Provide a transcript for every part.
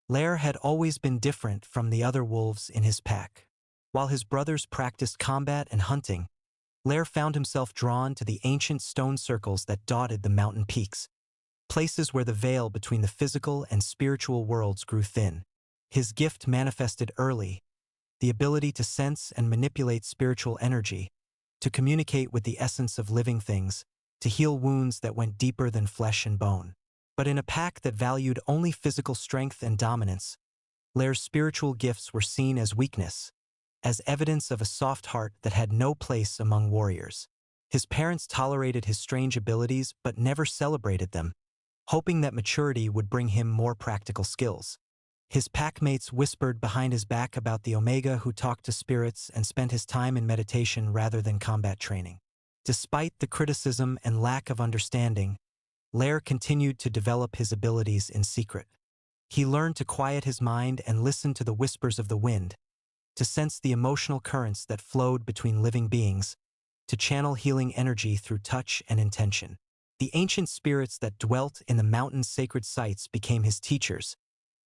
Lair had always been different from the other wolves in his pack. While his brothers practiced combat and hunting, Lair found himself drawn to the ancient stone circles that dotted the mountain peaks, places where the veil between the physical and spiritual worlds grew thin. His gift manifested early, the ability to sense and manipulate spiritual energy, to communicate with the essence of living things, to heal wounds that went deeper than flesh and bone. But in a pack that valued only physical strength and dominance, Lair's spiritual gifts were seen as weakness, as evidence of a soft heart that had no place among warriors. His parents tolerated his strange abilities but never celebrated them, hoping that maturity would bring him more practical skills. His packmates whispered behind his back about the Omega who talked to spirits and spent his time in meditation rather than combat training. Despite the criticism and lack of understanding, Lair continued to develop his abilities in secret. He learned to quiet his mind and listen to the whispers of the wind, to sense the emotional currents that flowed between living beings, to channel healing energy through touch and intention. The ancient spirits that dwelt in the mountain's sacred sites became his teachers,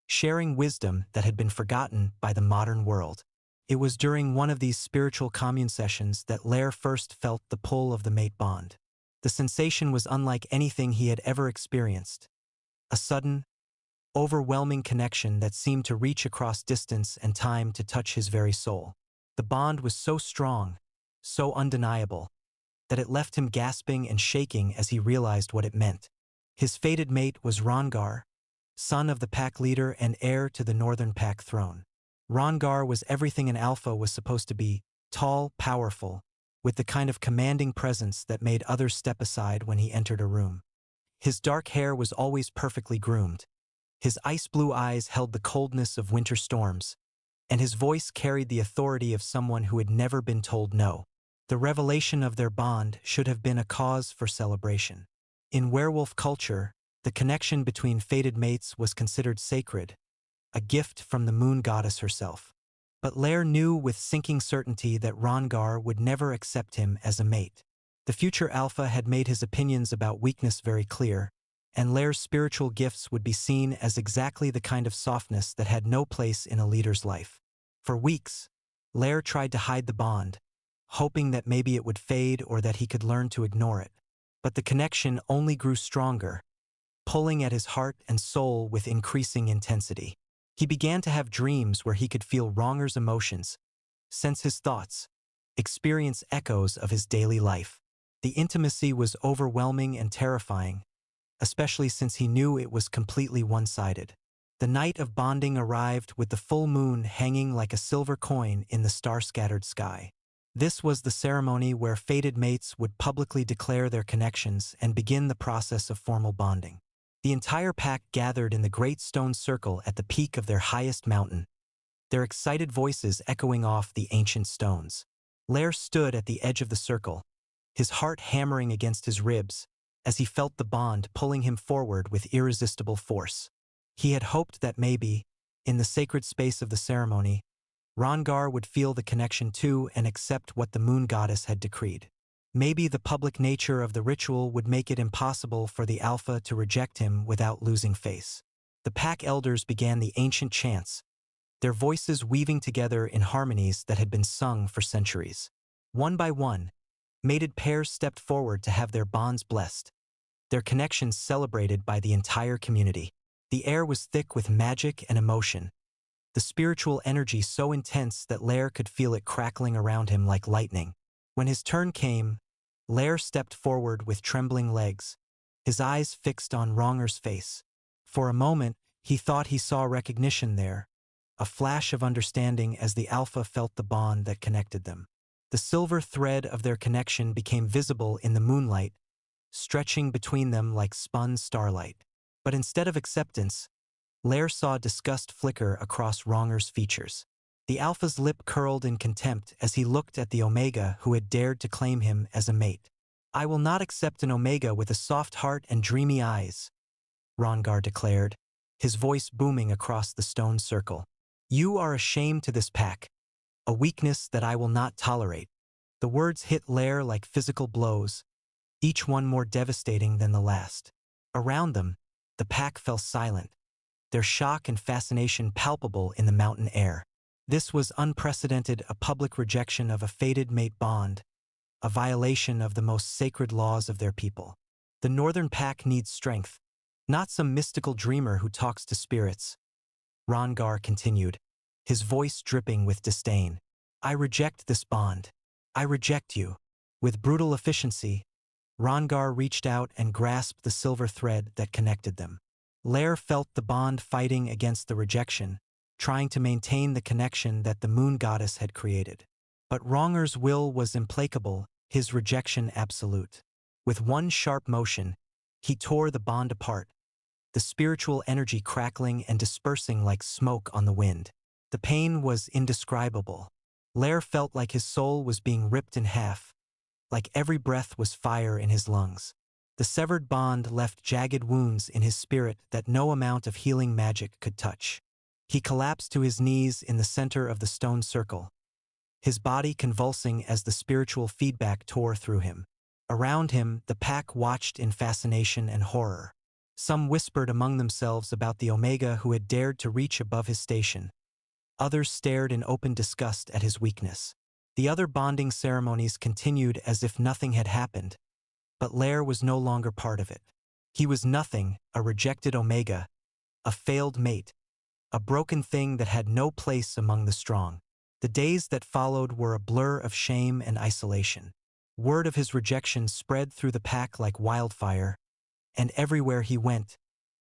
sharing wisdom that had been forgotten by the modern world. It was during one of these spiritual commune sessions that Lair first felt the pull of the mate bond. The sensation was unlike anything he had ever experienced. A sudden, overwhelming connection that seemed to reach across distance and time to touch his very soul. The bond was so strong, so undeniable, that it left him gasping and shaking as he realized what it meant. His fated mate was Rongar, son of the pack leader and heir to the northern pack throne. Rongar was everything an alpha was supposed to be: tall, powerful, with the kind of commanding presence that made others step aside when he entered a room. His dark hair was always perfectly groomed. His ice-blue eyes held the coldness of winter storms, and his voice carried the authority of someone who had never been told no. The revelation of their bond should have been a cause for celebration. In werewolf culture, the connection between fated mates was considered sacred, a gift from the moon goddess herself. But Lair knew with sinking certainty that Rongar would never accept him as a mate. The future alpha had made his opinions about weakness very clear, and Lair's spiritual gifts would be seen as exactly the kind of softness that had no place in a leader's life. For weeks, Lair tried to hide the bond, hoping that maybe it would fade or that he could learn to ignore it. But the connection only grew stronger, pulling at his heart and soul with increasing intensity. He began to have dreams where he could feel Rongar's emotions, sense his thoughts, experience echoes of his daily life. The intimacy was overwhelming and terrifying, especially since he knew it was completely one-sided. The night of bonding arrived with the full moon hanging like a silver coin in the star-scattered sky. This was the ceremony where fated mates would publicly declare their connections and begin the process of formal bonding. The entire pack gathered in the great stone circle at the peak of their highest mountain, their excited voices echoing off the ancient stones. Lair stood at the edge of the circle, his heart hammering against his ribs, as he felt the bond pulling him forward with irresistible force. He had hoped that maybe, in the sacred space of the ceremony, Rongar would feel the connection too and accept what the moon goddess had decreed. Maybe the public nature of the ritual would make it impossible for the alpha to reject him without losing face. The pack elders began the ancient chants, their voices weaving together in harmonies that had been sung for centuries. One by one, mated pairs stepped forward to have their bonds blessed, their connections celebrated by the entire community. The air was thick with magic and emotion, the spiritual energy so intense that Lair could feel it crackling around him like lightning. When his turn came, Lair stepped forward with trembling legs, his eyes fixed on Rongar's face. For a moment, he thought he saw recognition there, a flash of understanding as the alpha felt the bond that connected them. The silver thread of their connection became visible in the moonlight, stretching between them like spun starlight. But instead of acceptance, Lair saw disgust flicker across Rongar's features. The alpha's lip curled in contempt as he looked at the Omega who had dared to claim him as a mate. "I will not accept an Omega with a soft heart and dreamy eyes," Rongar declared, his voice booming across the stone circle. "You are a shame to this pack, a weakness that I will not tolerate." The words hit Lair like physical blows, each one more devastating than the last. Around them, the pack fell silent, their shock and fascination palpable in the mountain air. This was unprecedented, a public rejection of a fated mate bond, a violation of the most sacred laws of their people. The northern pack needs strength, not some mystical dreamer who talks to spirits. Rongar continued, his voice dripping with disdain. I reject this bond. I reject you. With brutal efficiency, Rongar reached out and grasped the silver thread that connected them. Lair felt the bond fighting against the rejection, trying to maintain the connection that the moon goddess had created. But Rongar's will was implacable, his rejection absolute. With one sharp motion, he tore the bond apart, the spiritual energy crackling and dispersing like smoke on the wind. The pain was indescribable. Lair felt like his soul was being ripped in half, like every breath was fire in his lungs. The severed bond left jagged wounds in his spirit that no amount of healing magic could touch. He collapsed to his knees in the center of the stone circle, his body convulsing as the spiritual feedback tore through him. Around him, the pack watched in fascination and horror. Some whispered among themselves about the Omega who had dared to reach above his station. Others stared in open disgust at his weakness. The other bonding ceremonies continued as if nothing had happened, but Lair was no longer part of it. He was nothing, a rejected Omega, a failed mate, a broken thing that had no place among the strong. The days that followed were a blur of shame and isolation. Word of his rejection spread through the pack like wildfire, and everywhere he went,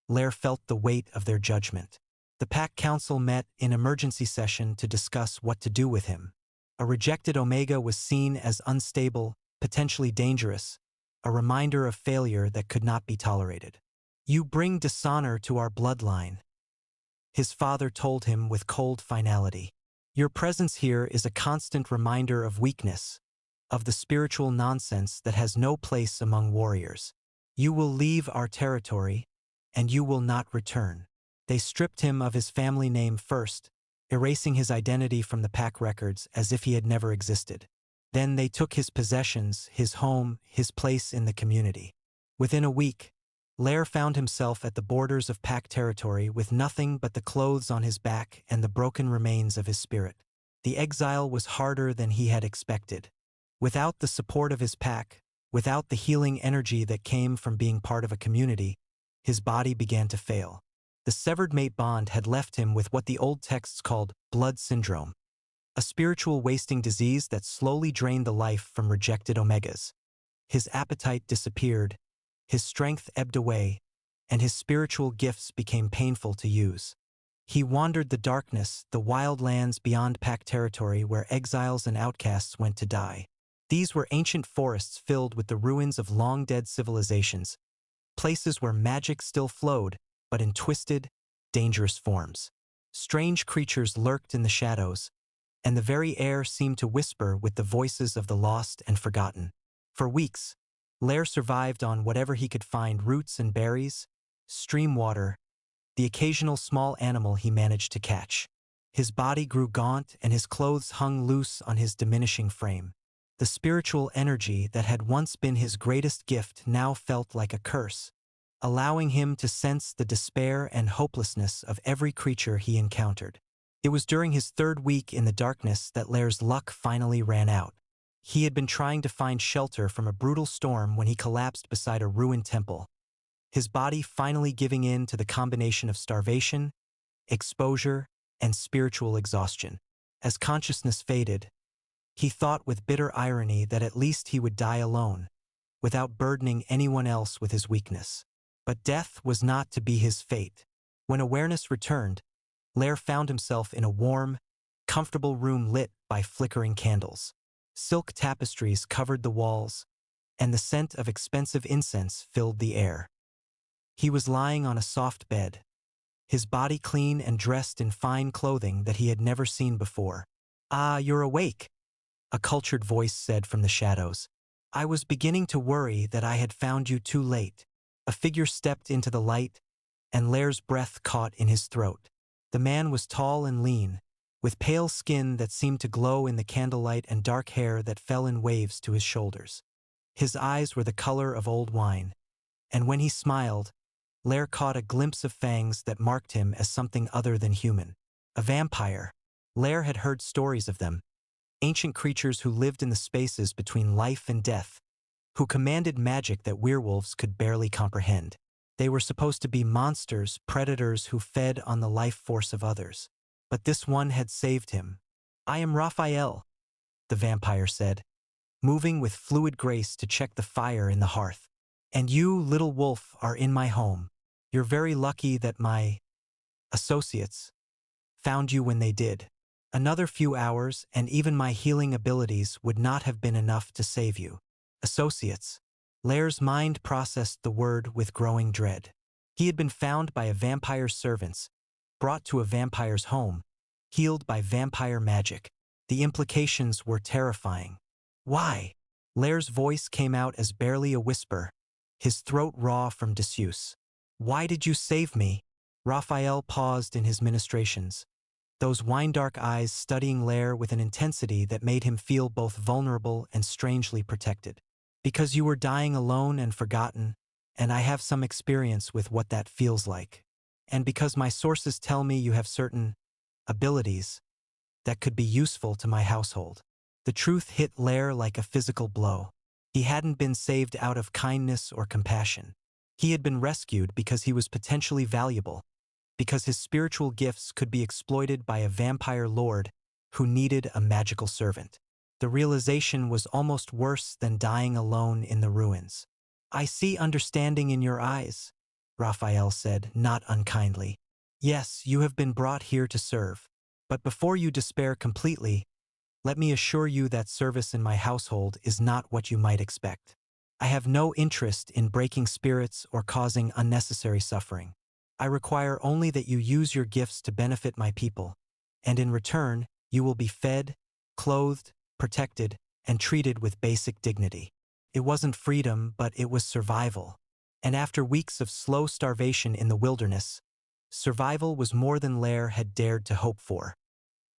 Lair felt the weight of their judgment. The pack council met in emergency session to discuss what to do with him. A rejected Omega was seen as unstable, potentially dangerous, a reminder of failure that could not be tolerated. You bring dishonor to our bloodline, his father told him with cold finality. Your presence here is a constant reminder of weakness, of the spiritual nonsense that has no place among warriors. You will leave our territory, and you will not return. They stripped him of his family name first, erasing his identity from the pack records as if he had never existed. Then they took his possessions, his home, his place in the community. Within a week, Lair found himself at the borders of pack territory with nothing but the clothes on his back and the broken remains of his spirit. The exile was harder than he had expected. Without the support of his pack, without the healing energy that came from being part of a community, his body began to fail. The severed mate bond had left him with what the old texts called blood syndrome, a spiritual wasting disease that slowly drained the life from rejected Omegas. His appetite disappeared, his strength ebbed away, and his spiritual gifts became painful to use. He wandered the darkness, the wild lands beyond pack territory where exiles and outcasts went to die. These were ancient forests filled with the ruins of long-dead civilizations, places where magic still flowed, but in twisted, dangerous forms. Strange creatures lurked in the shadows, and the very air seemed to whisper with the voices of the lost and forgotten. For weeks, Lair survived on whatever he could find: roots and berries, stream water, the occasional small animal he managed to catch. His body grew gaunt and his clothes hung loose on his diminishing frame. The spiritual energy that had once been his greatest gift now felt like a curse, allowing him to sense the despair and hopelessness of every creature he encountered. It was during his third week in the darkness that Lair's luck finally ran out. He had been trying to find shelter from a brutal storm when he collapsed beside a ruined temple, his body finally giving in to the combination of starvation, exposure, and spiritual exhaustion. As consciousness faded, he thought with bitter irony that at least he would die alone, without burdening anyone else with his weakness. But death was not to be his fate. When awareness returned, Lair found himself in a warm, comfortable room lit by flickering candles. Silk tapestries covered the walls, and the scent of expensive incense filled the air. He was lying on a soft bed, his body clean and dressed in fine clothing that he had never seen before. "Ah, you're awake," a cultured voice said from the shadows. "I was beginning to worry that I had found you too late." A figure stepped into the light, and Lair's breath caught in his throat. The man was tall and lean, with pale skin that seemed to glow in the candlelight and dark hair that fell in waves to his shoulders. His eyes were the color of old wine, and when he smiled, Lair caught a glimpse of fangs that marked him as something other than human. A vampire. Lair had heard stories of them, ancient creatures who lived in the spaces between life and death, who commanded magic that werewolves could barely comprehend. They were supposed to be monsters, predators who fed on the life force of others. But this one had saved him. "I am Rafael," the vampire said, moving with fluid grace to check the fire in the hearth. "And you, little wolf, are in my home. You're very lucky that my associates found you when they did. Another few hours, and even my healing abilities would not have been enough to save you." Associates. Lair's mind processed the word with growing dread. He had been found by a vampire's servants, brought to a vampire's home, healed by vampire magic. The implications were terrifying. "Why?" Lair's voice came out as barely a whisper, his throat raw from disuse. "Why did you save me?" Rafael paused in his ministrations, those wine-dark eyes studying Lair with an intensity that made him feel both vulnerable and strangely protected. "Because you were dying alone and forgotten, and I have some experience with what that feels like. And because my sources tell me you have certain abilities that could be useful to my household." The truth hit Lair like a physical blow. He hadn't been saved out of kindness or compassion. He had been rescued because he was potentially valuable, because his spiritual gifts could be exploited by a vampire lord who needed a magical servant. The realization was almost worse than dying alone in the ruins. "I see understanding in your eyes," Rafael said, not unkindly. "Yes, you have been brought here to serve. But before you despair completely, let me assure you that service in my household is not what you might expect. I have no interest in breaking spirits or causing unnecessary suffering. I require only that you use your gifts to benefit my people, and in return, you will be fed, clothed, protected, and treated with basic dignity." It wasn't freedom, but it was survival. And after weeks of slow starvation in the wilderness, survival was more than Lair had dared to hope for.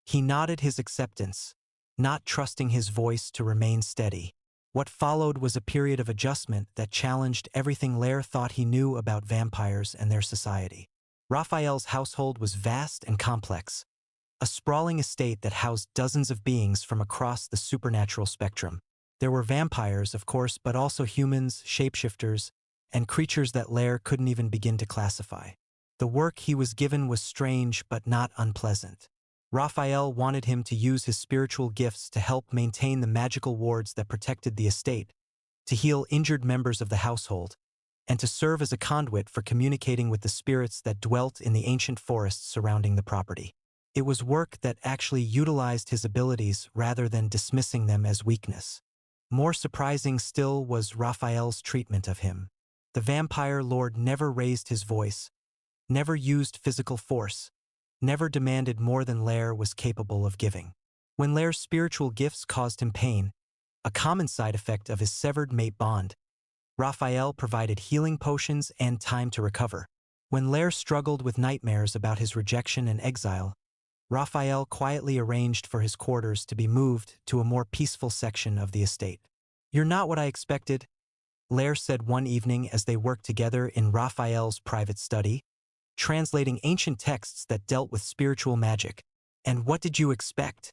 He nodded his acceptance, not trusting his voice to remain steady. What followed was a period of adjustment that challenged everything Lair thought he knew about vampires and their society. Rafael's household was vast and complex, a sprawling estate that housed dozens of beings from across the supernatural spectrum. There were vampires, of course, but also humans, shapeshifters, and creatures that Lair couldn't even begin to classify. The work he was given was strange but not unpleasant. Rafael wanted him to use his spiritual gifts to help maintain the magical wards that protected the estate, to heal injured members of the household, and to serve as a conduit for communicating with the spirits that dwelt in the ancient forests surrounding the property. It was work that actually utilized his abilities rather than dismissing them as weakness. More surprising still was Rafael's treatment of him. The vampire lord never raised his voice, never used physical force, never demanded more than Lair was capable of giving. When Lair's spiritual gifts caused him pain, a common side effect of his severed mate bond, Rafael provided healing potions and time to recover. When Lair struggled with nightmares about his rejection and exile, Rafael quietly arranged for his quarters to be moved to a more peaceful section of the estate. "You're not what I expected," Lair said one evening as they worked together in Rafael's private study, translating ancient texts that dealt with spiritual magic. "And what did you expect?"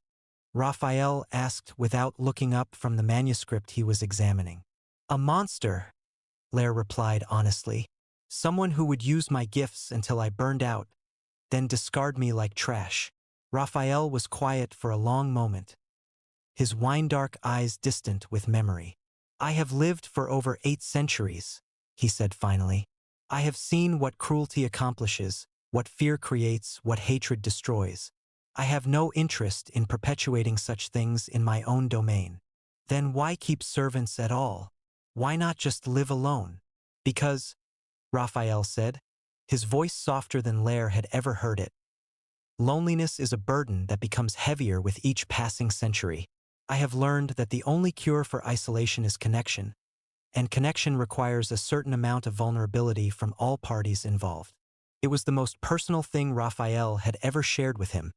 Rafael asked without looking up from the manuscript he was examining. "A monster," Lair replied honestly. "Someone who would use my gifts until I burned out, then discard me like trash." Rafael was quiet for a long moment, his wine-dark eyes distant with memory. "I have lived for over 8 centuries, he said finally. "I have seen what cruelty accomplishes, what fear creates, what hatred destroys. I have no interest in perpetuating such things in my own domain. Then why keep servants at all? Why not just live alone?" "Because," Rafael said, his voice softer than Lair had ever heard it, "loneliness is a burden that becomes heavier with each passing century. I have learned that the only cure for isolation is connection, and connection requires a certain amount of vulnerability from all parties involved." It was the most personal thing Rafael had ever shared with him,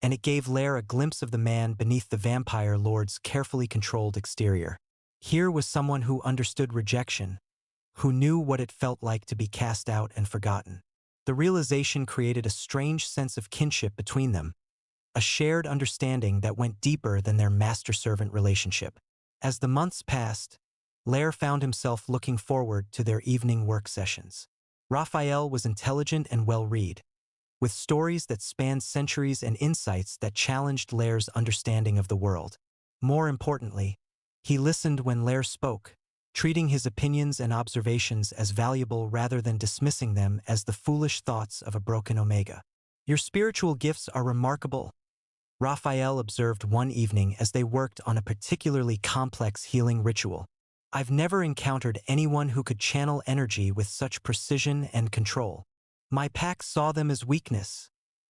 and it gave Lair a glimpse of the man beneath the vampire lord's carefully controlled exterior. Here was someone who understood rejection, who knew what it felt like to be cast out and forgotten. The realization created a strange sense of kinship between them, a shared understanding that went deeper than their master-servant relationship. As the months passed, Lair found himself looking forward to their evening work sessions. Rafael was intelligent and well-read, with stories that spanned centuries and insights that challenged Lair's understanding of the world. More importantly, he listened when Lair spoke, treating his opinions and observations as valuable rather than dismissing them as the foolish thoughts of a broken omega. "Your spiritual gifts are remarkable," Rafael observed one evening as they worked on a particularly complex healing ritual. "I've never encountered anyone who could channel energy with such precision and control." "My pack saw them as weakness,"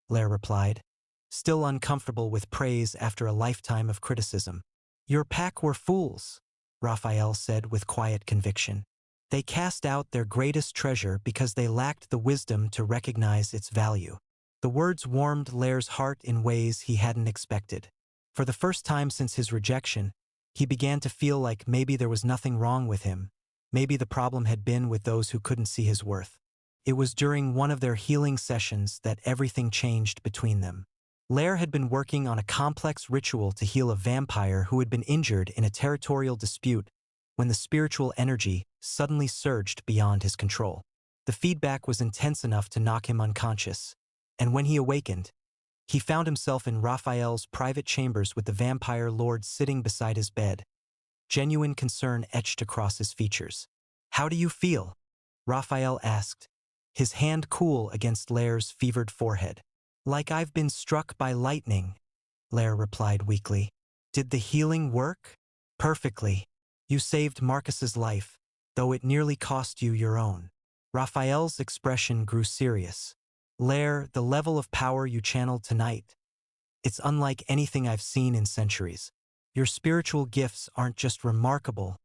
Lair replied, still uncomfortable with praise after a lifetime of criticism. "Your pack were fools," Rafael said with quiet conviction. "They cast out their greatest treasure because they lacked the wisdom to recognize its value." The words warmed Lair's heart in ways he hadn't expected. For the first time since his rejection, he began to feel like maybe there was nothing wrong with him. Maybe the problem had been with those who couldn't see his worth. It was during one of their healing sessions that everything changed between them. Lair had been working on a complex ritual to heal a vampire who had been injured in a territorial dispute when the spiritual energy suddenly surged beyond his control. The feedback was intense enough to knock him unconscious, and when he awakened, he found himself in Raphael's private chambers with the vampire lord sitting beside his bed. Genuine concern etched across his features. "How do you feel?" Raphael asked, his hand cool against Lair's fevered forehead. "Like I've been struck by lightning," Lair replied weakly. "Did the healing work?" "Perfectly. You saved Marcus's life, though it nearly cost you your own." Raphael's expression grew serious. "Lair, the level of power you channeled tonight, it's unlike anything I've seen in centuries. Your spiritual gifts aren't just remarkable,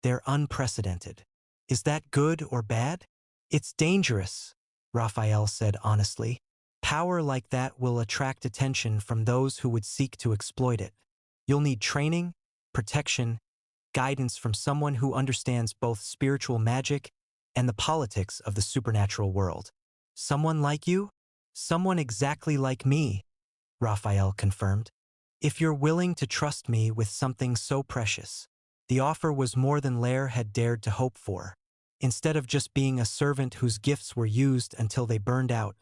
they're unprecedented." "Is that good or bad?" "It's dangerous," Raphael said honestly. "Power like that will attract attention from those who would seek to exploit it. You'll need training, protection, guidance from someone who understands both spiritual magic and the politics of the supernatural world." "Someone like you?" "Someone exactly like me," Raphael confirmed. "If you're willing to trust me with something so precious." The offer was more than Lair had dared to hope for. Instead of just being a servant whose gifts were used until they burned out,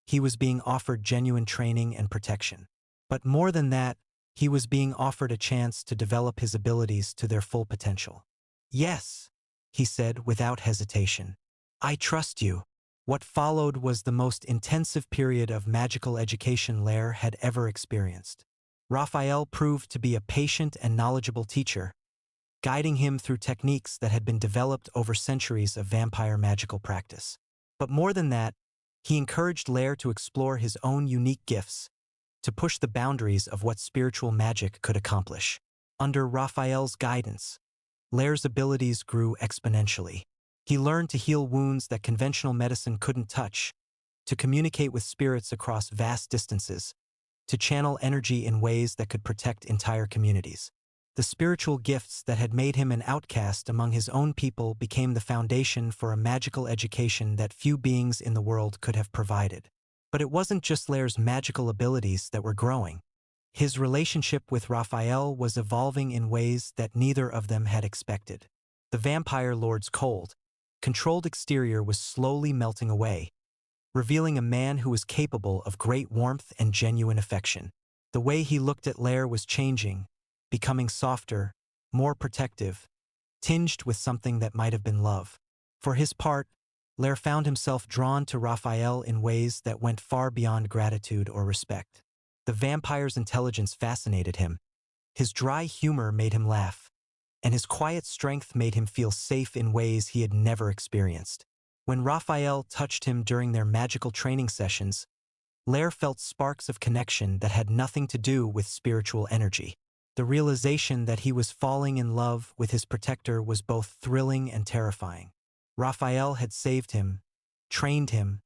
he was being offered genuine training and protection. But more than that, he was being offered a chance to develop his abilities to their full potential. "Yes," he said without hesitation. "I trust you." What followed was the most intensive period of magical education Lair had ever experienced. Raphael proved to be a patient and knowledgeable teacher, guiding him through techniques that had been developed over centuries of vampire magical practice. But more than that, he encouraged Lair to explore his own unique gifts, to push the boundaries of what spiritual magic could accomplish. Under Raphael's guidance, Lair's abilities grew exponentially. He learned to heal wounds that conventional medicine couldn't touch, to communicate with spirits across vast distances, to channel energy in ways that could protect entire communities. The spiritual gifts that had made him an outcast among his own people became the foundation for a magical education that few beings in the world could have provided. But it wasn't just Lair's magical abilities that were growing. His relationship with Raphael was evolving in ways that neither of them had expected. The vampire lord's cold, controlled exterior was slowly melting away, revealing a man who was capable of great warmth and genuine affection. The way he looked at Lair was changing, becoming softer, more protective, tinged with something that might have been love. For his part, Lair found himself drawn to Raphael in ways that went far beyond gratitude or respect. The vampire's intelligence fascinated him. His dry humor made him laugh, and his quiet strength made him feel safe in ways he had never experienced. When Raphael touched him during their magical training sessions, Lair felt sparks of connection that had nothing to do with spiritual energy. The realization that he was falling in love with his protector was both thrilling and terrifying. Raphael had saved him, trained him,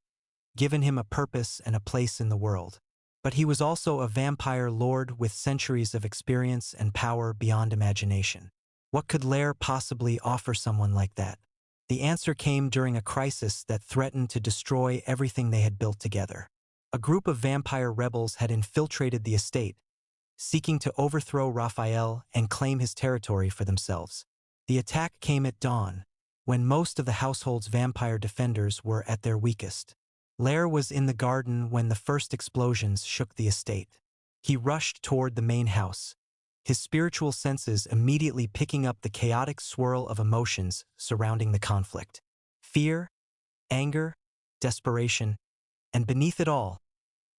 given him a purpose and a place in the world. But he was also a vampire lord with centuries of experience and power beyond imagination. What could Lair possibly offer someone like that? The answer came during a crisis that threatened to destroy everything they had built together. A group of vampire rebels had infiltrated the estate, seeking to overthrow Rafael and claim his territory for themselves. The attack came at dawn, when most of the household's vampire defenders were at their weakest. Lair was in the garden when the first explosions shook the estate. He rushed toward the main house, his spiritual senses immediately picking up the chaotic swirl of emotions surrounding the conflict. Fear, anger, desperation, and beneath it all,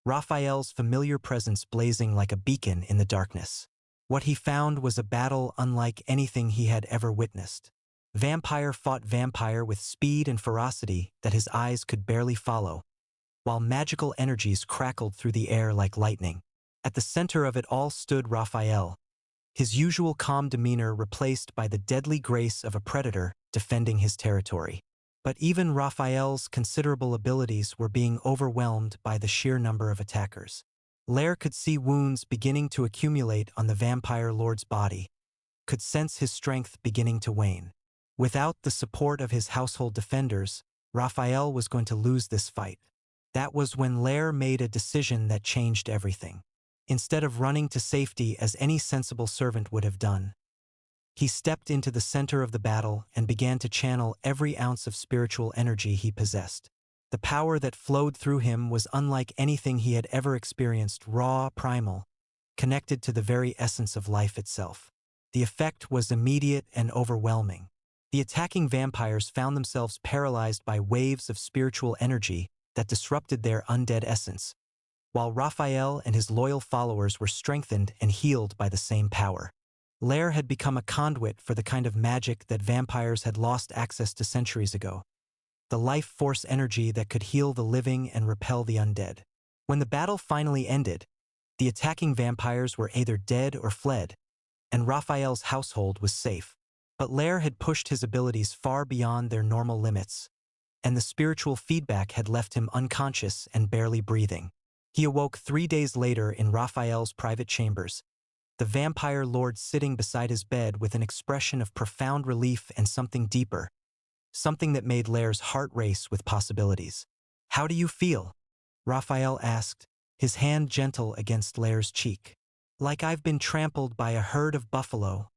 Raphael's familiar presence blazing like a beacon in the darkness. What he found was a battle unlike anything he had ever witnessed. Vampire fought vampire with speed and ferocity that his eyes could barely follow, while magical energies crackled through the air like lightning. At the center of it all stood Raphael, his usual calm demeanor replaced by the deadly grace of a predator defending his territory. But even Raphael's considerable abilities were being overwhelmed by the sheer number of attackers. Lair could see wounds beginning to accumulate on the vampire lord's body, could sense his strength beginning to wane. Without the support of his household defenders, Raphael was going to lose this fight. That was when Lair made a decision that changed everything. Instead of running to safety as any sensible servant would have done, he stepped into the center of the battle and began to channel every ounce of spiritual energy he possessed. The power that flowed through him was unlike anything he had ever experienced, raw, primal, connected to the very essence of life itself. The effect was immediate and overwhelming. The attacking vampires found themselves paralyzed by waves of spiritual energy that disrupted their undead essence, while Raphael and his loyal followers were strengthened and healed by the same power. Lair had become a conduit for the kind of magic that vampires had lost access to centuries ago, the life force energy that could heal the living and repel the undead. When the battle finally ended, the attacking vampires were either dead or fled, and Raphael's household was safe. But Lair had pushed his abilities far beyond their normal limits, and the spiritual feedback had left him unconscious and barely breathing. He awoke 3 days later in Raphael's private chambers, the vampire lord sitting beside his bed with an expression of profound relief and something deeper, something that made Lair's heart race with possibilities. "How do you feel?" Raphael asked, his hand gentle against Lair's cheek. "Like I've been trampled by a herd of buffalo,"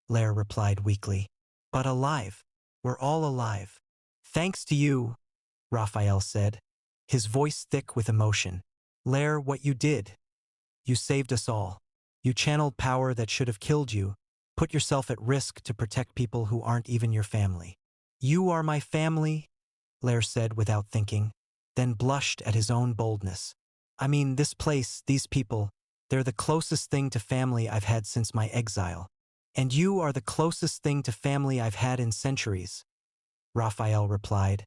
Lair replied weakly. "But alive. We're all alive. Thanks to you," Raphael said, his voice thick with emotion. "Lair, what you did. You saved us all. You channeled power that should have killed you, put yourself at risk to protect people who aren't even your family." "You are my family," Lair said without thinking, then blushed at his own boldness. "I mean, this place, these people, they're the closest thing to family I've had since my exile. And you are the closest thing to family I've had in centuries," Raphael replied,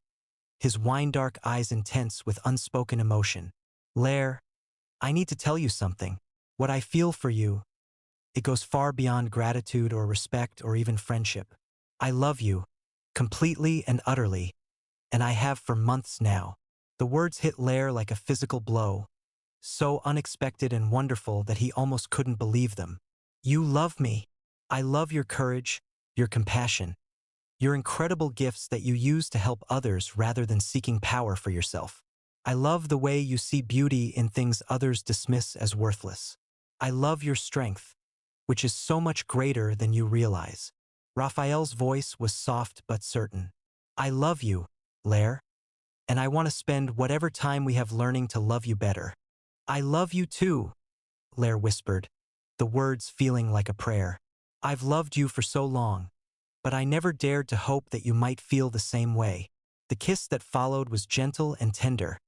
his wine-dark eyes intense with unspoken emotion. "Lair, I need to tell you something. What I feel for you, it goes far beyond gratitude or respect or even friendship. I love you, completely and utterly, and I have for months now." The words hit Lair like a physical blow, so unexpected and wonderful that he almost couldn't believe them. "You love me. I love your courage, your compassion, your incredible gifts that you use to help others rather than seeking power for yourself. I love the way you see beauty in things others dismiss as worthless. I love your strength, which is so much greater than you realize." Raphael's voice was soft but certain. "I love you, Lair, and I want to spend whatever time we have learning to love you better." "I love you too," Lair whispered, the words feeling like a prayer. "I've loved you for so long, but I never dared to hope that you might feel the same way." The kiss that followed was gentle and tender,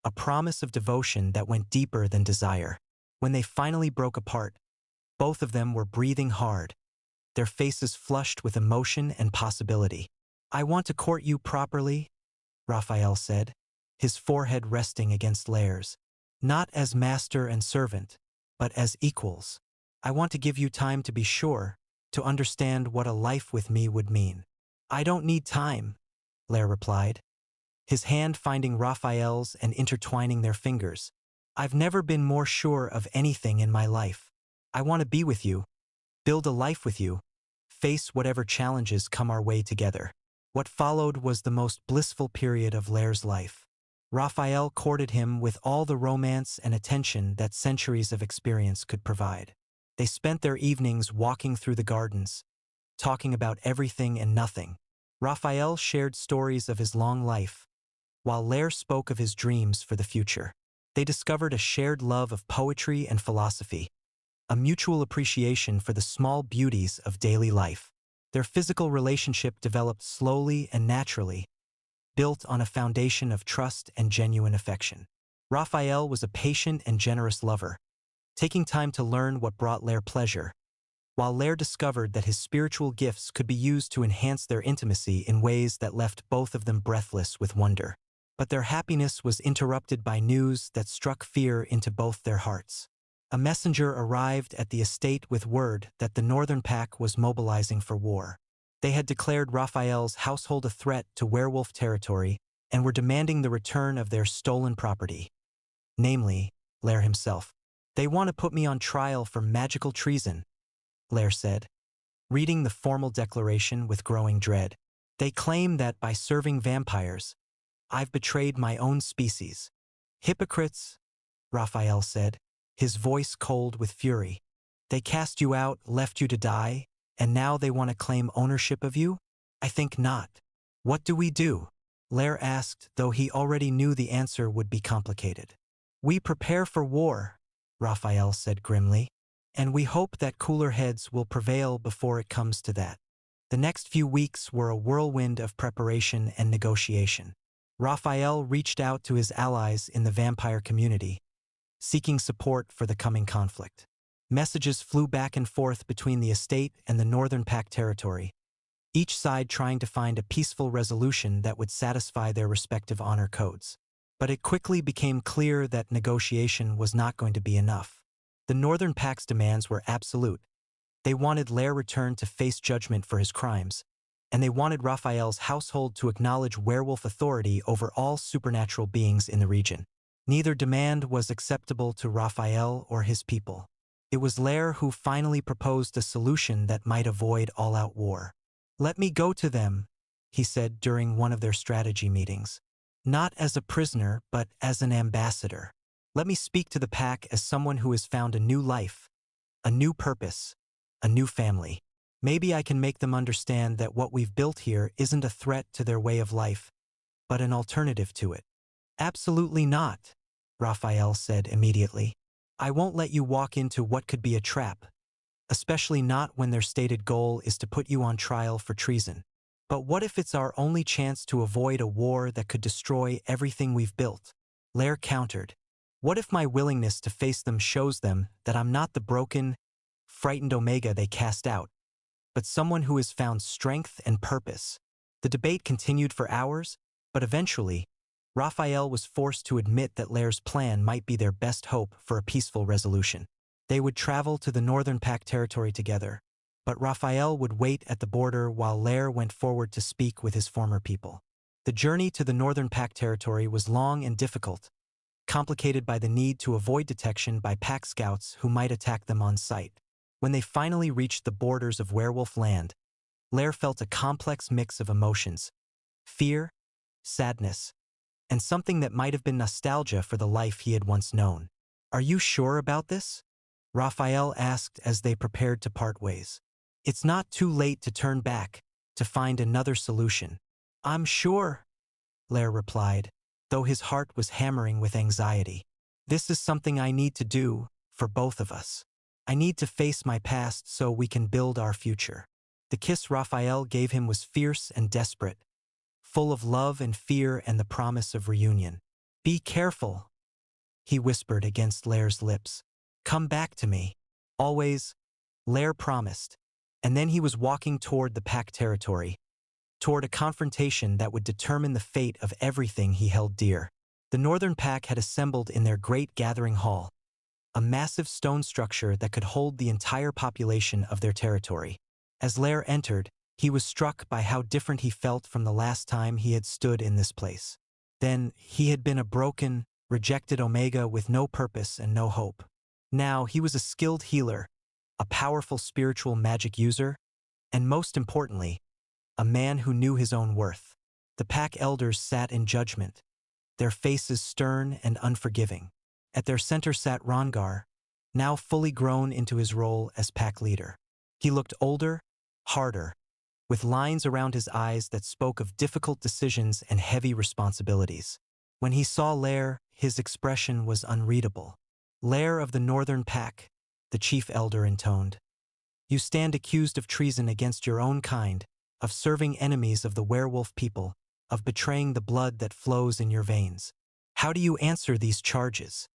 a promise of devotion that went deeper than desire. When they finally broke apart, both of them were breathing hard, their faces flushed with emotion and possibility. "I want to court you properly," Raphael said, his forehead resting against Lair's. "Not as master and servant, but as equals. I want to give you time to be sure, to understand what a life with me would mean." "I don't need time," Lair replied, his hand finding Raphael's and intertwining their fingers. "I've never been more sure of anything in my life. I want to be with you, build a life with you, face whatever challenges come our way together." What followed was the most blissful period of Lair's life. Rafael courted him with all the romance and attention that centuries of experience could provide. They spent their evenings walking through the gardens, talking about everything and nothing. Rafael shared stories of his long life, while Lair spoke of his dreams for the future. They discovered a shared love of poetry and philosophy, a mutual appreciation for the small beauties of daily life. Their physical relationship developed slowly and naturally, built on a foundation of trust and genuine affection. Rafael was a patient and generous lover, taking time to learn what brought Lair pleasure, while Lair discovered that his spiritual gifts could be used to enhance their intimacy in ways that left both of them breathless with wonder. But their happiness was interrupted by news that struck fear into both their hearts. A messenger arrived at the estate with word that the Northern Pack was mobilizing for war. They had declared Rafael's household a threat to werewolf territory and were demanding the return of their stolen property, namely, Lair himself. "They want to put me on trial for magical treason," Lair said, reading the formal declaration with growing dread. "They claim that by serving vampires, I've betrayed my own species." "Hypocrites," Rafael said, his voice cold with fury. "They cast you out, left you to die, and now they want to claim ownership of you? I think not." "What do we do?" Lair asked, though he already knew the answer would be complicated. "We prepare for war," Rafael said grimly, "and we hope that cooler heads will prevail before it comes to that." The next few weeks were a whirlwind of preparation and negotiation. Rafael reached out to his allies in the vampire community, seeking support for the coming conflict. Messages flew back and forth between the estate and the Northern Pack territory, each side trying to find a peaceful resolution that would satisfy their respective honor codes. But it quickly became clear that negotiation was not going to be enough. The Northern Pack's demands were absolute. They wanted Lair returned to face judgment for his crimes, and they wanted Rafael's household to acknowledge werewolf authority over all supernatural beings in the region. Neither demand was acceptable to Rafael or his people. It was Lair who finally proposed a solution that might avoid all-out war. "Let me go to them," he said during one of their strategy meetings. "Not as a prisoner, but as an ambassador. Let me speak to the pack as someone who has found a new life, a new purpose, a new family. Maybe I can make them understand that what we've built here isn't a threat to their way of life, but an alternative to it." "Absolutely not," Rafael said immediately. "I won't let you walk into what could be a trap, especially not when their stated goal is to put you on trial for treason. But what if it's our only chance to avoid a war that could destroy everything we've built?" Lair countered. "What if my willingness to face them shows them that I'm not the broken, frightened Omega they cast out, but someone who has found strength and purpose?" The debate continued for hours, but eventually, Rafael was forced to admit that Lair's plan might be their best hope for a peaceful resolution. They would travel to the Northern Pack territory together, but Rafael would wait at the border while Lair went forward to speak with his former people. The journey to the Northern Pack territory was long and difficult, complicated by the need to avoid detection by pack scouts who might attack them on sight. When they finally reached the borders of werewolf land, Lair felt a complex mix of emotions: fear, sadness, and something that might have been nostalgia for the life he had once known. "Are you sure about this?" Rafael asked as they prepared to part ways. "It's not too late to turn back, to find another solution." "I'm sure," Lair replied, though his heart was hammering with anxiety. "This is something I need to do, for both of us. I need to face my past so we can build our future." The kiss Rafael gave him was fierce and desperate, full of love and fear and the promise of reunion. "Be careful," he whispered against Lair's lips. "Come back to me. Always," Lair promised, and then he was walking toward the pack territory, toward a confrontation that would determine the fate of everything he held dear. The Northern Pack had assembled in their great gathering hall, a massive stone structure that could hold the entire population of their territory. As Lair entered, he was struck by how different he felt from the last time he had stood in this place. Then, he had been a broken, rejected Omega with no purpose and no hope. Now, he was a skilled healer, a powerful spiritual magic user, and most importantly, a man who knew his own worth. The pack elders sat in judgment, their faces stern and unforgiving. At their center sat Rongar, now fully grown into his role as pack leader. He looked older, harder, with lines around his eyes that spoke of difficult decisions and heavy responsibilities. When he saw Lair, his expression was unreadable. "Lair of the Northern Pack," the chief elder intoned. "You stand accused of treason against your own kind, of serving enemies of the werewolf people, of betraying the blood that flows in your veins. How do you answer these charges?"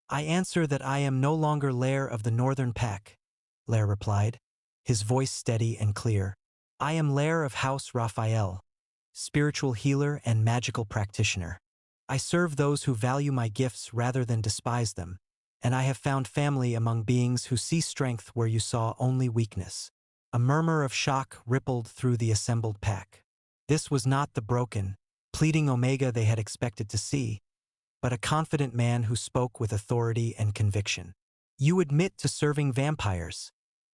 "I answer that I am no longer Lair of the Northern Pack," Lair replied, his voice steady and clear. "I am Lair of House Rafael, spiritual healer and magical practitioner. I serve those who value my gifts rather than despise them, and I have found family among beings who see strength where you saw only weakness." A murmur of shock rippled through the assembled pack. This was not the broken, pleading Omega they had expected to see, but a confident man who spoke with authority and conviction. "You admit to serving vampires,"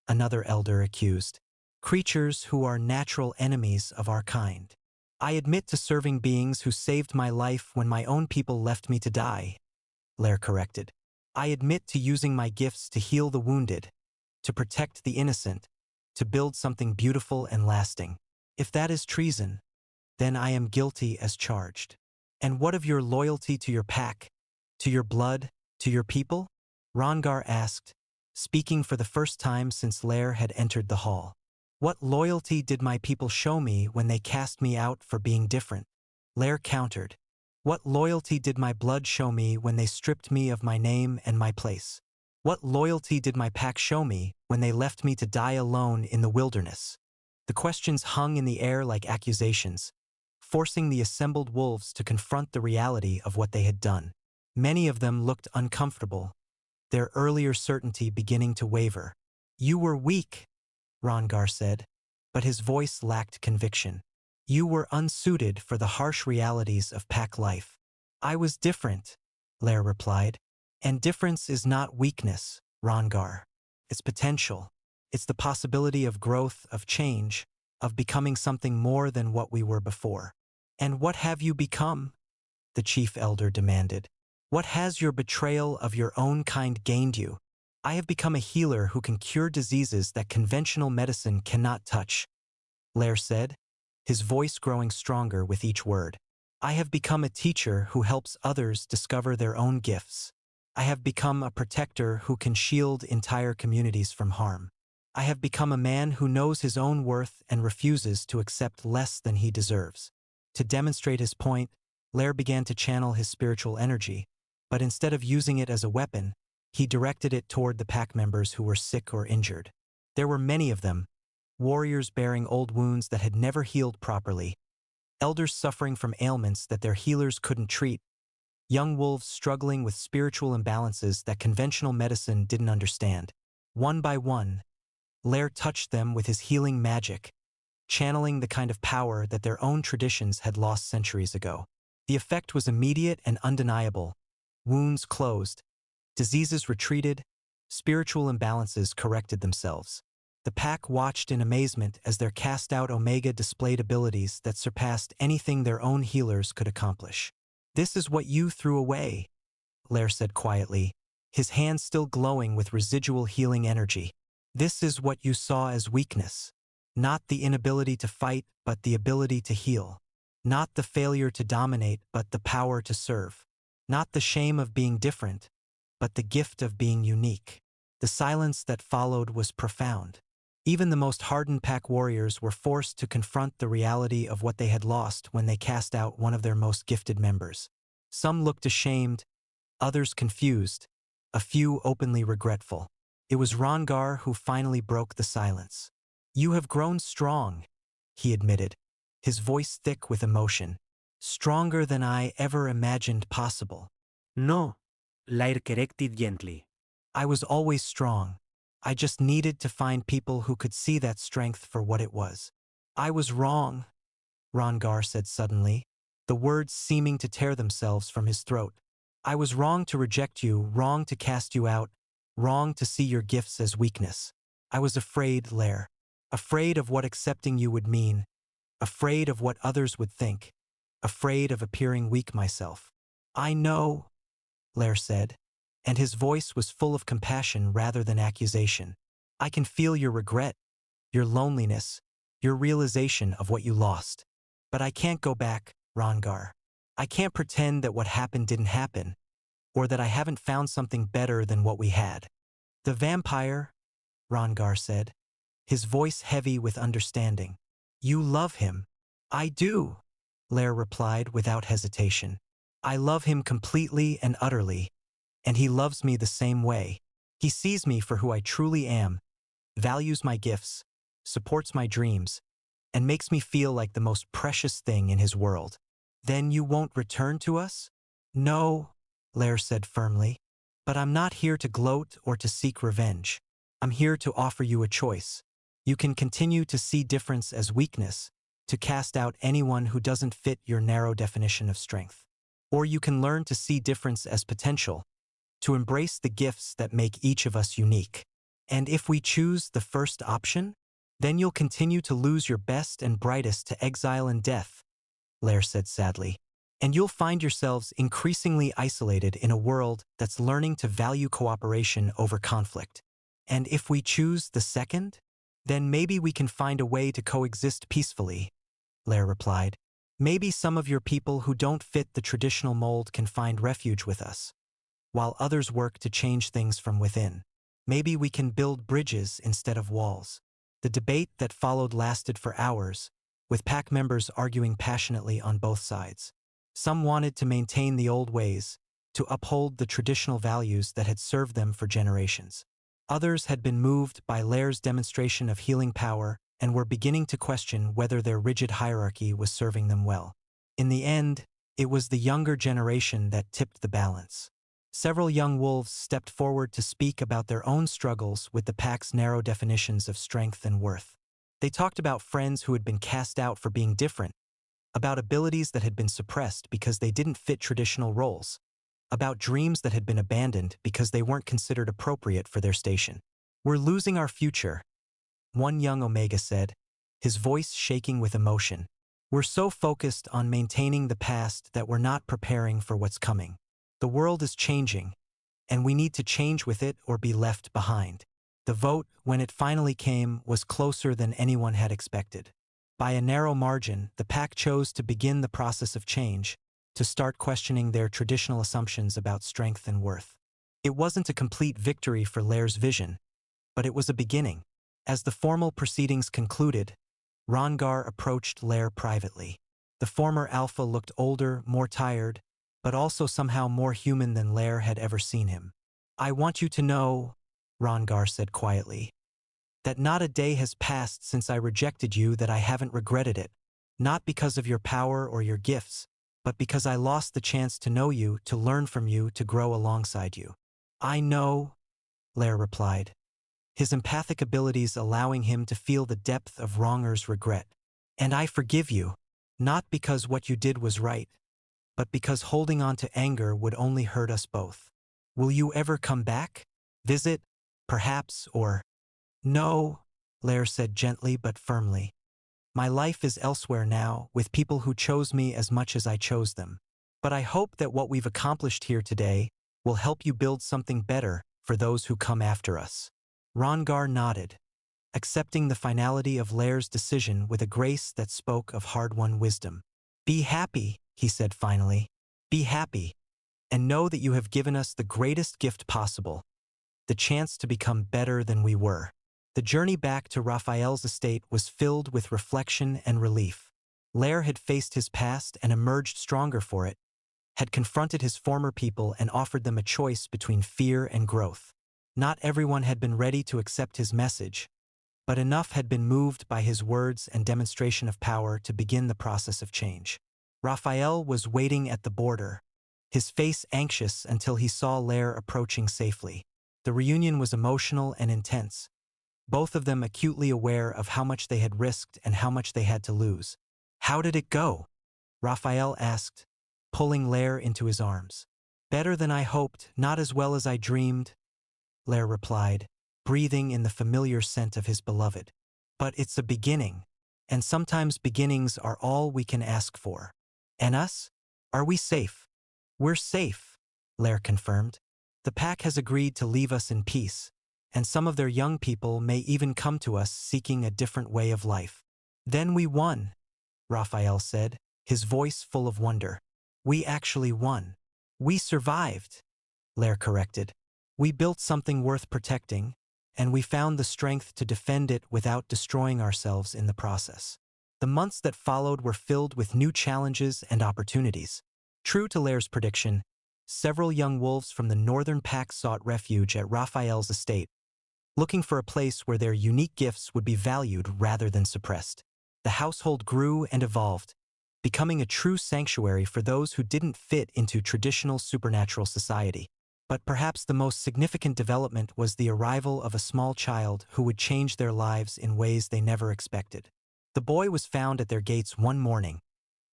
another elder accused, "creatures who are natural enemies of our kind." "I admit to serving beings who saved my life when my own people left me to die," Lair corrected. "I admit to using my gifts to heal the wounded, to protect the innocent, to build something beautiful and lasting. If that is treason, then I am guilty as charged." "And what of your loyalty to your pack, to your blood, to your people?" Rongar asked, speaking for the first time since Lair had entered the hall. "What loyalty did my people show me when they cast me out for being different?" Lair countered. "What loyalty did my blood show me when they stripped me of my name and my place? What loyalty did my pack show me when they left me to die alone in the wilderness?" The questions hung in the air like accusations, forcing the assembled wolves to confront the reality of what they had done. Many of them looked uncomfortable, their earlier certainty beginning to waver. "You were weak," Rongar said, but his voice lacked conviction. "You were unsuited for the harsh realities of pack life." "I was different," Lair replied. "And difference is not weakness, Rongar. It's potential. It's the possibility of growth, of change, of becoming something more than what we were before." "And what have you become?" the chief elder demanded. "What has your betrayal of your own kind gained you?" "I have become a healer who can cure diseases that conventional medicine cannot touch," Lair said, his voice growing stronger with each word. "I have become a teacher who helps others discover their own gifts. I have become a protector who can shield entire communities from harm. I have become a man who knows his own worth and refuses to accept less than he deserves." To demonstrate his point, Lair began to channel his spiritual energy, but instead of using it as a weapon, he directed it toward the pack members who were sick or injured. There were many of them, warriors bearing old wounds that had never healed properly, elders suffering from ailments that their healers couldn't treat, young wolves struggling with spiritual imbalances that conventional medicine didn't understand. One by one, Lair touched them with his healing magic, channeling the kind of power that their own traditions had lost centuries ago. The effect was immediate and undeniable. Wounds closed, diseases retreated, spiritual imbalances corrected themselves. The pack watched in amazement as their cast-out Omega displayed abilities that surpassed anything their own healers could accomplish. "This is what you threw away," Lair said quietly, his hands still glowing with residual healing energy. "This is what you saw as weakness. Not the inability to fight, but the ability to heal. Not the failure to dominate, but the power to serve. Not the shame of being different, but the gift of being unique." The silence that followed was profound. Even the most hardened pack warriors were forced to confront the reality of what they had lost when they cast out one of their most gifted members. Some looked ashamed, others confused, a few openly regretful. It was Rongar who finally broke the silence. "You have grown strong," he admitted, his voice thick with emotion. "Stronger than I ever imagined possible." "No," Lair corrected gently. "I was always strong. I just needed to find people who could see that strength for what it was." "I was wrong," Rongar said suddenly, the words seeming to tear themselves from his throat. "I was wrong to reject you, wrong to cast you out, wrong to see your gifts as weakness. I was afraid, Lair. Afraid of what accepting you would mean. afraid of what others would think, afraid of appearing weak myself. I know, Lair said, and his voice was full of compassion rather than accusation. I can feel your regret, your loneliness, your realization of what you lost. But I can't go back, Rongar. I can't pretend that what happened didn't happen, or that I haven't found something better than what we had. The vampire, Rongar said, his voice heavy with understanding. You love him. I do, Lair replied without hesitation. I love him completely and utterly, and he loves me the same way. He sees me for who I truly am, values my gifts, supports my dreams, and makes me feel like the most precious thing in his world. Then you won't return to us? No, Lair said firmly, but I'm not here to gloat or to seek revenge. I'm here to offer you a choice. You can continue to see difference as weakness, to cast out anyone who doesn't fit your narrow definition of strength. Or you can learn to see difference as potential, to embrace the gifts that make each of us unique. And if we choose the first option, then you'll continue to lose your best and brightest to exile and death, Lair said sadly. And you'll find yourselves increasingly isolated in a world that's learning to value cooperation over conflict. And if we choose the second, then maybe we can find a way to coexist peacefully, Lair replied. Maybe some of your people who don't fit the traditional mold can find refuge with us, while others work to change things from within. Maybe we can build bridges instead of walls. The debate that followed lasted for hours, with pack members arguing passionately on both sides. Some wanted to maintain the old ways, to uphold the traditional values that had served them for generations. Others had been moved by Lair's demonstration of healing power and were beginning to question whether their rigid hierarchy was serving them well. In the end, it was the younger generation that tipped the balance. Several young wolves stepped forward to speak about their own struggles with the pack's narrow definitions of strength and worth. They talked about friends who had been cast out for being different, about abilities that had been suppressed because they didn't fit traditional roles, about dreams that had been abandoned because they weren't considered appropriate for their station. We're losing our future, one young Omega said, his voice shaking with emotion. We're so focused on maintaining the past that we're not preparing for what's coming. The world is changing, and we need to change with it or be left behind. The vote, when it finally came, was closer than anyone had expected. By a narrow margin, the pack chose to begin the process of change, to start questioning their traditional assumptions about strength and worth. It wasn't a complete victory for Lair's vision, but it was a beginning. As the formal proceedings concluded, Rongar approached Lair privately. The former alpha looked older, more tired, but also somehow more human than Lair had ever seen him. I want you to know, Rongar said quietly, that not a day has passed since I rejected you that I haven't regretted it, not because of your power or your gifts, but because I lost the chance to know you, to learn from you, to grow alongside you. I know, Lair replied, his empathic abilities allowing him to feel the depth of Rongar's regret. And I forgive you, not because what you did was right, but because holding on to anger would only hurt us both. Will you ever come back? Visit, perhaps, or... No, Lair said gently but firmly. My life is elsewhere now, with people who chose me as much as I chose them. But I hope that what we've accomplished here today will help you build something better for those who come after us. Rongar nodded, accepting the finality of Lair's decision with a grace that spoke of hard-won wisdom. Be happy, he said finally. Be happy, and know that you have given us the greatest gift possible, the chance to become better than we were. The journey back to Rafael's estate was filled with reflection and relief. Lair had faced his past and emerged stronger for it, had confronted his former people and offered them a choice between fear and growth. Not everyone had been ready to accept his message, but enough had been moved by his words and demonstration of power to begin the process of change. Rafael was waiting at the border, his face anxious until he saw Lair approaching safely. The reunion was emotional and intense, both of them acutely aware of how much they had risked and how much they had to lose. How did it go? Rafael asked, pulling Lair into his arms. Better than I hoped, not as well as I dreamed, Lair replied, breathing in the familiar scent of his beloved. But it's a beginning, And sometimes beginnings are all we can ask for. And us? Are we safe? We're safe, Lair confirmed. The pack has agreed to leave us in peace, and some of their young people may even come to us seeking a different way of life. Then we won, Rafael said, his voice full of wonder. We actually won. We survived, Lair corrected. We built something worth protecting, and we found the strength to defend it without destroying ourselves in the process. The months that followed were filled with new challenges and opportunities. True to Lair's prediction, several young wolves from the northern pack sought refuge at Rafael's estate, looking for a place where their unique gifts would be valued rather than suppressed. The household grew and evolved, becoming a true sanctuary for those who didn't fit into traditional supernatural society. But perhaps the most significant development was the arrival of a small child who would change their lives in ways they never expected. The boy was found at their gates one morning,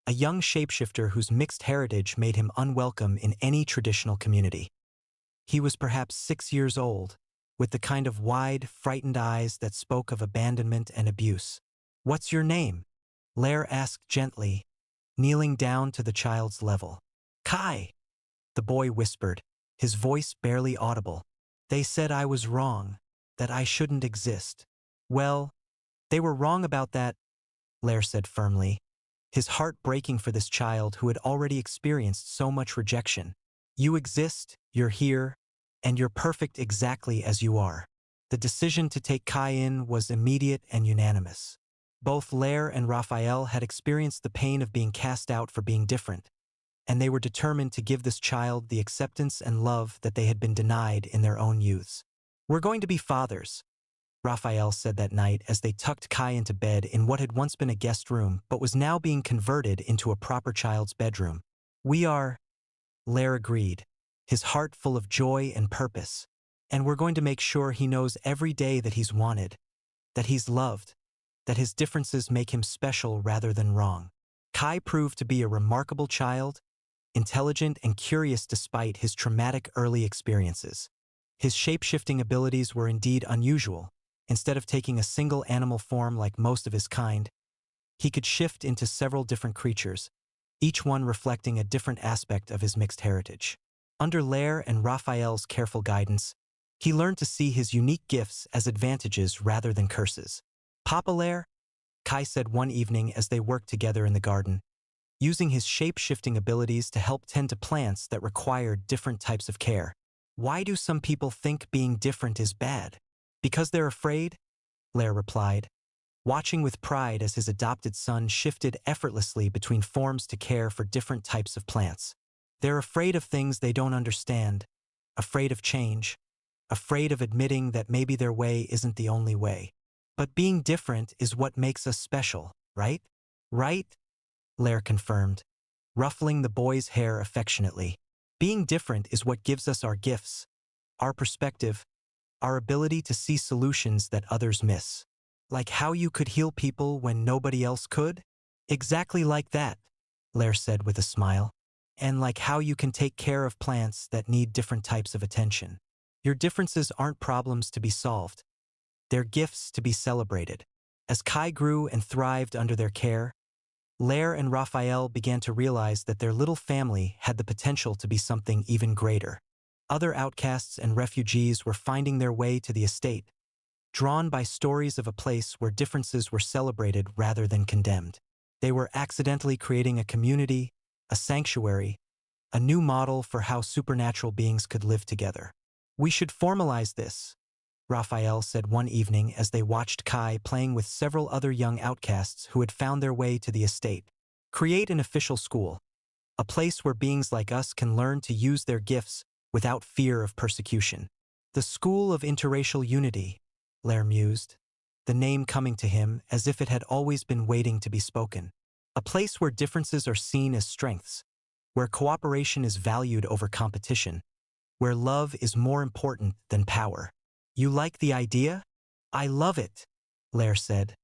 a young shapeshifter whose mixed heritage made him unwelcome in any traditional community. He was perhaps 6 years old, with the kind of wide, frightened eyes that spoke of abandonment and abuse. "What's your name?" Lair asked gently, kneeling down to the child's level. "Kai," the boy whispered, his voice barely audible. "They said I was wrong, that I shouldn't exist." "Well, they were wrong about that," Lair said firmly, his heart breaking for this child who had already experienced so much rejection. "You exist, you're here, and you're perfect exactly as you are." The decision to take Kai in was immediate and unanimous. Both Lair and Rafael had experienced the pain of being cast out for being different, and they were determined to give this child the acceptance and love that they had been denied in their own youths. "We're going to be fathers," Rafael said that night as they tucked Kai into bed in what had once been a guest room but was now being converted into a proper child's bedroom. "We are," Lair agreed, his heart full of joy and purpose. "And we're going to make sure he knows every day that he's wanted, that he's loved, that his differences make him special rather than wrong." Kai proved to be a remarkable child, intelligent and curious despite his traumatic early experiences. His shape-shifting abilities were indeed unusual. Instead of taking a single animal form like most of his kind, he could shift into several different creatures, each one reflecting a different aspect of his mixed heritage. Under Lair and Raphael's careful guidance, he learned to see his unique gifts as advantages rather than curses. "Papa Lair," Kai said one evening as they worked together in the garden, using his shape-shifting abilities to help tend to plants that required different types of care. "Why do some people think being different is bad? Because they're afraid?" Lair replied, watching with pride as his adopted son shifted effortlessly between forms to care for different types of plants. "They're afraid of things they don't understand, afraid of change, afraid of admitting that maybe their way isn't the only way. But being different is what makes us special, right?" "Right?" Lair confirmed, ruffling the boy's hair affectionately. "Being different is what gives us our gifts, our perspective, our ability to see solutions that others miss. Like how you could heal people when nobody else could?" "Exactly like that," Lair said with a smile. "And like how you can take care of plants that need different types of attention. Your differences aren't problems to be solved. They're gifts to be celebrated." As Kai grew and thrived under their care, Lair and Raphael began to realize that their little family had the potential to be something even greater. Other outcasts and refugees were finding their way to the estate, drawn by stories of a place where differences were celebrated rather than condemned. They were accidentally creating a community, a sanctuary, a new model for how supernatural beings could live together. "We should formalize this," Raphael said one evening as they watched Kai playing with several other young outcasts who had found their way to the estate. "Create an official school, a place where beings like us can learn to use their gifts without fear of persecution." "The School of Interracial Unity," Lair mused, the name coming to him as if it had always been waiting to be spoken. "A place where differences are seen as strengths, where cooperation is valued over competition, where love is more important than power." "You like the idea?" "I love it," Lair said,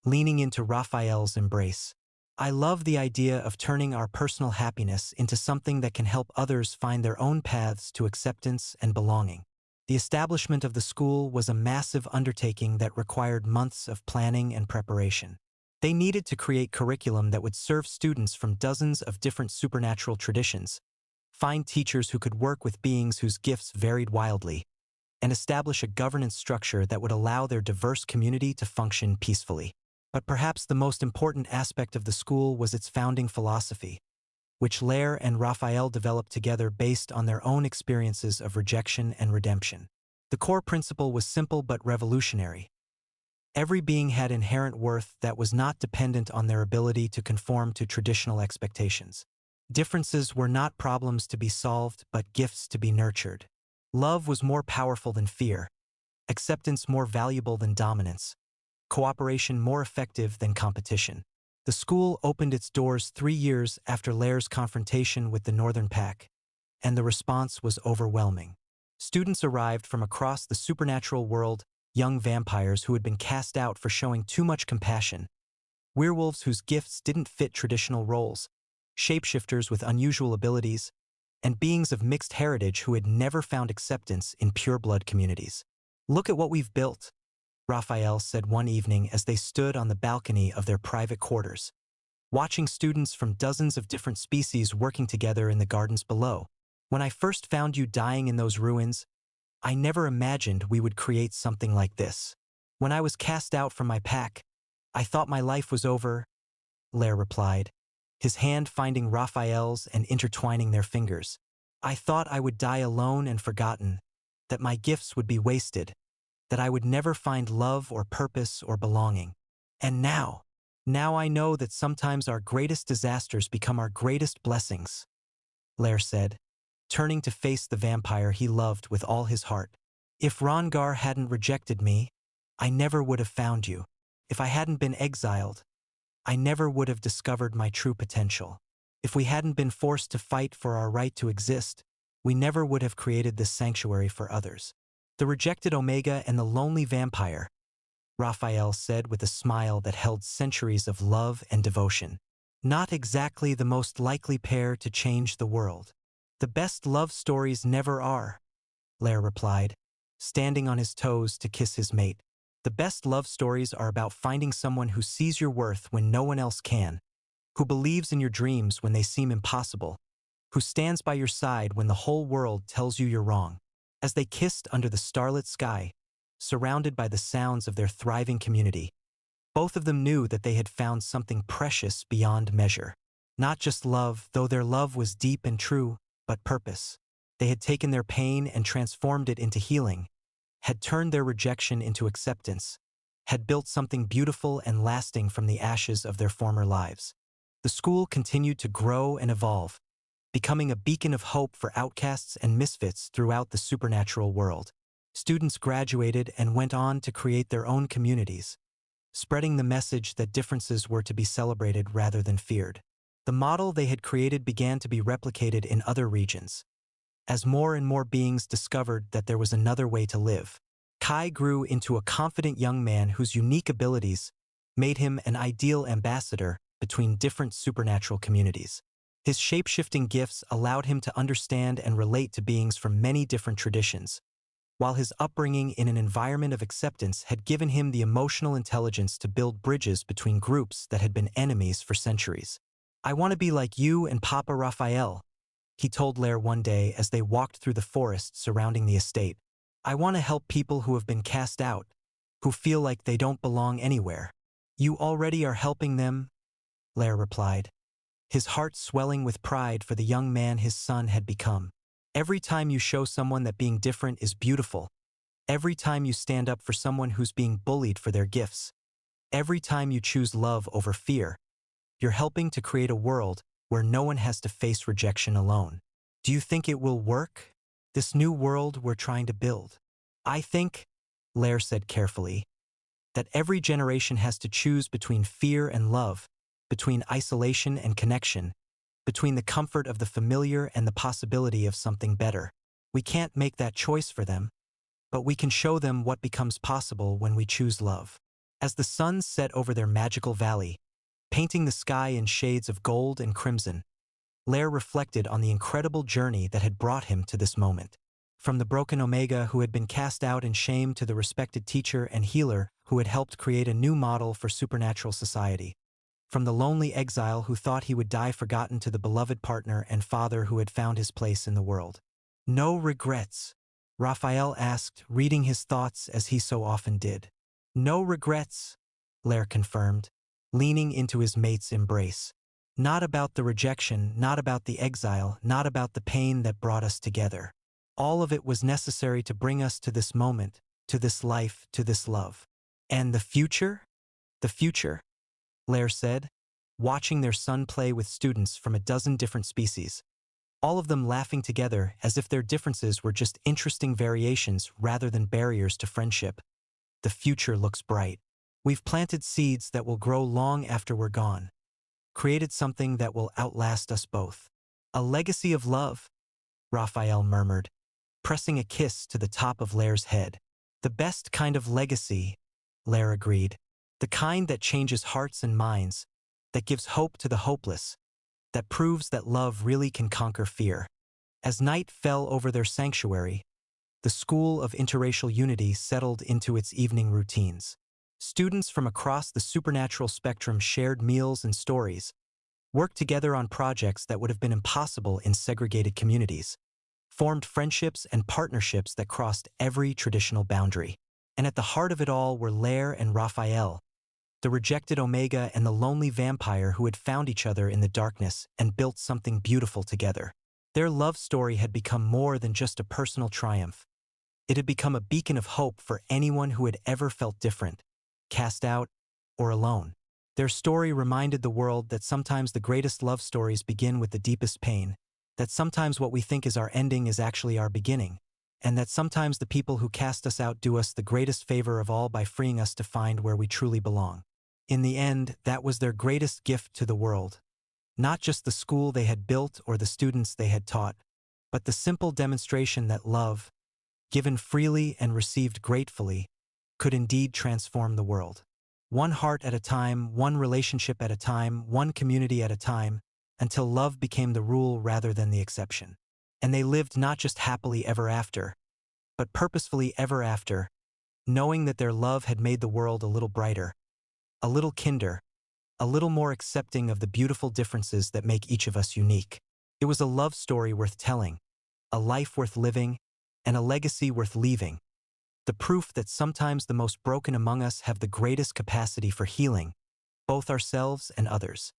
leaning into Raphael's embrace. "I love the idea of turning our personal happiness into something that can help others find their own paths to acceptance and belonging." The establishment of the school was a massive undertaking that required months of planning and preparation. They needed to create curriculum that would serve students from dozens of different supernatural traditions, find teachers who could work with beings whose gifts varied wildly, and establish a governance structure that would allow their diverse community to function peacefully. But perhaps the most important aspect of the school was its founding philosophy, which Lair and Rafael developed together based on their own experiences of rejection and redemption. The core principle was simple but revolutionary. Every being had inherent worth that was not dependent on their ability to conform to traditional expectations. Differences were not problems to be solved, but gifts to be nurtured. Love was more powerful than fear, acceptance more valuable than dominance, cooperation more effective than competition. The school opened its doors 3 years after Lair's confrontation with the Northern Pack, and the response was overwhelming. Students arrived from across the supernatural world, young vampires who had been cast out for showing too much compassion, werewolves whose gifts didn't fit traditional roles, shapeshifters with unusual abilities, and beings of mixed heritage who had never found acceptance in pure-blood communities. "Look at what we've built," Rafael said one evening as they stood on the balcony of their private quarters, watching students from dozens of different species working together in the gardens below. "When I first found you dying in those ruins, I never imagined we would create something like this. When I was cast out from my pack, I thought my life was over," Lair replied, his hand finding Raphael's and intertwining their fingers. "I thought I would die alone and forgotten, that my gifts would be wasted, that I would never find love or purpose or belonging. And now I know that sometimes our greatest disasters become our greatest blessings," Lair said, turning to face the vampire he loved with all his heart. "If Rongar hadn't rejected me, I never would have found you. If I hadn't been exiled, I never would have discovered my true potential. If we hadn't been forced to fight for our right to exist, we never would have created this sanctuary for others." "The rejected Omega and the lonely vampire," Raphael said with a smile that held centuries of love and devotion. "Not exactly the most likely pair to change the world." "The best love stories never are," Lair replied, standing on his toes to kiss his mate. "The best love stories are about finding someone who sees your worth when no one else can, who believes in your dreams when they seem impossible, who stands by your side when the whole world tells you you're wrong." As they kissed under the starlit sky, surrounded by the sounds of their thriving community, both of them knew that they had found something precious beyond measure. Not just love, though their love was deep and true, but purpose. They had taken their pain and transformed it into healing, had turned their rejection into acceptance, had built something beautiful and lasting from the ashes of their former lives. The school continued to grow and evolve, becoming a beacon of hope for outcasts and misfits throughout the supernatural world. Students graduated and went on to create their own communities, spreading the message that differences were to be celebrated rather than feared. The model they had created began to be replicated in other regions, as more and more beings discovered that there was another way to live. Kai grew into a confident young man whose unique abilities made him an ideal ambassador between different supernatural communities. His shape-shifting gifts allowed him to understand and relate to beings from many different traditions, while his upbringing in an environment of acceptance had given him the emotional intelligence to build bridges between groups that had been enemies for centuries. "I want to be like you and Papa Rafael," he told Lair one day as they walked through the forest surrounding the estate. "I want to help people who have been cast out, who feel like they don't belong anywhere." "You already are helping them," Lair replied, his heart swelling with pride for the young man his son had become. "Every time you show someone that being different is beautiful, every time you stand up for someone who's being bullied for their gifts, every time you choose love over fear, you're helping to create a world where no one has to face rejection alone." "Do you think it will work, this new world we're trying to build?" "I think," Lair said carefully, "that every generation has to choose between fear and love, between isolation and connection, between the comfort of the familiar and the possibility of something better. We can't make that choice for them, but we can show them what becomes possible when we choose love." As the sun set over their magical valley, painting the sky in shades of gold and crimson, Lair reflected on the incredible journey that had brought him to this moment. From the broken Omega who had been cast out in shame to the respected teacher and healer who had helped create a new model for supernatural society. From the lonely exile who thought he would die forgotten to the beloved partner and father who had found his place in the world. No regrets, Rafael asked, reading his thoughts as he so often did. No regrets, Lair confirmed, leaning into his mate's embrace. Not about the rejection, not about the exile, not about the pain that brought us together. All of it was necessary to bring us to this moment, to this life, to this love. And the future? The future, Lair said, watching their son play with students from a dozen different species. All of them laughing together as if their differences were just interesting variations rather than barriers to friendship. The future looks bright. We've planted seeds that will grow long after we're gone. Created something that will outlast us both. A legacy of love, Rafael murmured, pressing a kiss to the top of Lair's head. The best kind of legacy, Lair agreed. The kind that changes hearts and minds, that gives hope to the hopeless, that proves that love really can conquer fear. As night fell over their sanctuary, the School of Interracial Unity settled into its evening routines. Students from across the supernatural spectrum shared meals and stories, worked together on projects that would have been impossible in segregated communities, formed friendships and partnerships that crossed every traditional boundary. And at the heart of it all were Lair and Rafael, the rejected Omega and the lonely vampire who had found each other in the darkness and built something beautiful together. Their love story had become more than just a personal triumph. It had become a beacon of hope for anyone who had ever felt different, cast out, or alone. Their story reminded the world that sometimes the greatest love stories begin with the deepest pain, that sometimes what we think is our ending is actually our beginning, and that sometimes the people who cast us out do us the greatest favor of all by freeing us to find where we truly belong. In the end, that was their greatest gift to the world. Not just the school they had built or the students they had taught, but the simple demonstration that love, given freely and received gratefully, could indeed transform the world. One heart at a time, one relationship at a time, one community at a time, until love became the rule rather than the exception. And they lived not just happily ever after, but purposefully ever after, knowing that their love had made the world a little brighter, a little kinder, a little more accepting of the beautiful differences that make each of us unique. It was a love story worth telling, a life worth living, and a legacy worth leaving. The proof that sometimes the most broken among us have the greatest capacity for healing, both ourselves and others.